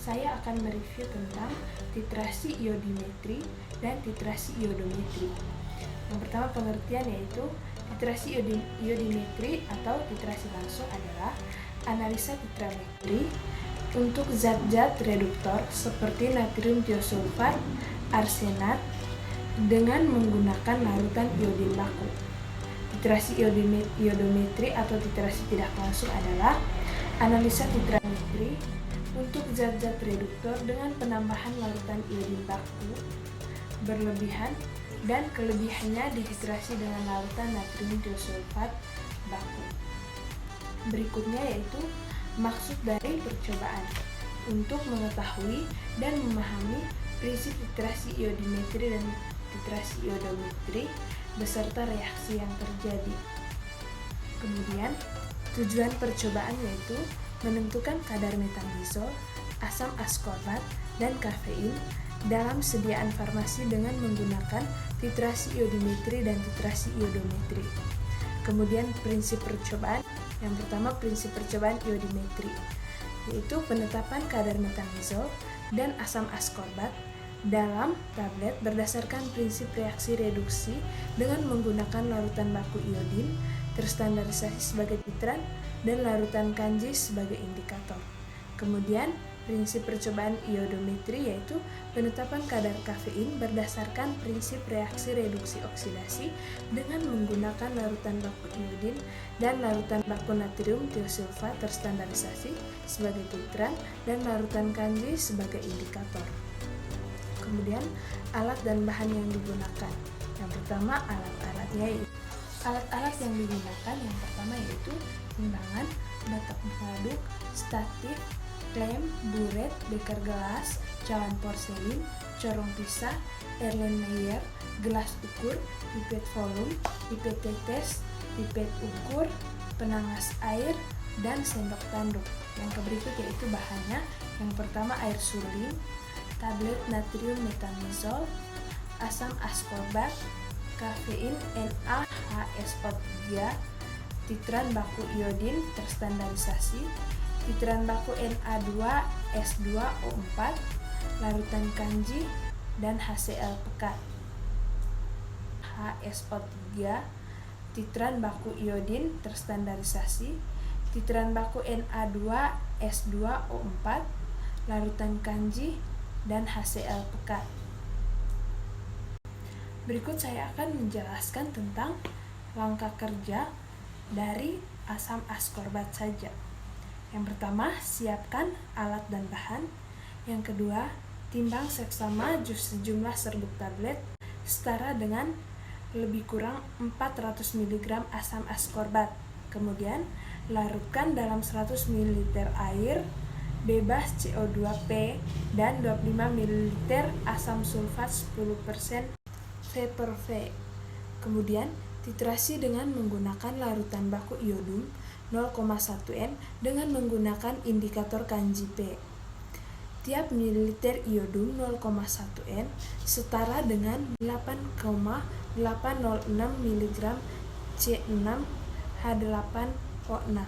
saya akan mereview tentang titrasi iodimetri dan titrasi iodometri. Yang pertama pengertian yaitu titrasi iodimetri atau titrasi langsung adalah analisa titrametri untuk zat-zat reduktor seperti natrium tiosulfat, arsenat dengan menggunakan larutan iodin baku. Titrasi iodometri atau titrasi tidak langsung adalah analisa titrametri untuk zat-zat reduktor dengan penambahan larutan iodin baku berlebihan dan kelebihannya dititrasi dengan larutan natrium tiosulfat baku. Berikutnya yaitu maksud dari percobaan untuk mengetahui dan memahami prinsip titrasi iodimetri dan titrasi iodometri beserta reaksi yang terjadi. Kemudian tujuan percobaan yaitu menentukan kadar metanizol, asam askorbat, dan kafein dalam sediaan farmasi dengan menggunakan titrasi iodimetri dan titrasi iodometri. Kemudian prinsip percobaan, yang pertama prinsip percobaan iodimetri, yaitu penetapan kadar metanizol dan asam askorbat dalam tablet berdasarkan prinsip reaksi reduksi dengan menggunakan larutan baku iodin terstandarisasi sebagai titran dan larutan kanji sebagai indikator. Kemudian prinsip percobaan iodometri yaitu penetapan kadar kafein berdasarkan prinsip reaksi reduksi oksidasi dengan menggunakan larutan baku iodin dan larutan baku natrium tiosulfat terstandarisasi sebagai titran dan larutan kanji sebagai indikator. Kemudian alat dan bahan yang digunakan. Yang pertama alat-alatnya yaitu alat-alat yang digunakan yang pertama yaitu timbangan, batak mengaduk, statif, lem, buret, beker gelas, cawan porselin, corong pisah, Erlenmeyer, gelas ukur, pipet volume, pipet tetes, pipet ukur, penangas air, dan sendok tanduk. Yang berikut yaitu bahannya. Yang pertama air suling, tablet natrium metanizol, asam askorbat, kafein NaHSO3, titran baku iodin terstandarisasi, titran baku Na2S2O4, larutan kanji, dan HCl pekat. HSO3, titran baku iodin terstandarisasi, titran baku Na2S2O4, larutan kanji, dan HCl pekat. Berikut saya akan menjelaskan tentang langkah kerja dari asam askorbat saja. Yang pertama, siapkan alat dan bahan. Yang kedua, timbang seksama sejumlah serbuk tablet setara dengan lebih kurang 400 mg asam askorbat. Kemudian, larutkan dalam 100 ml air bebas CO2P dan 25 ml asam sulfat 10% V/V. Kemudian titrasi dengan menggunakan larutan baku iodum 0,1 N dengan menggunakan indikator kanji P. Tiap mililiter iodum 0,1 N setara dengan 8,806 mg C6H8O6.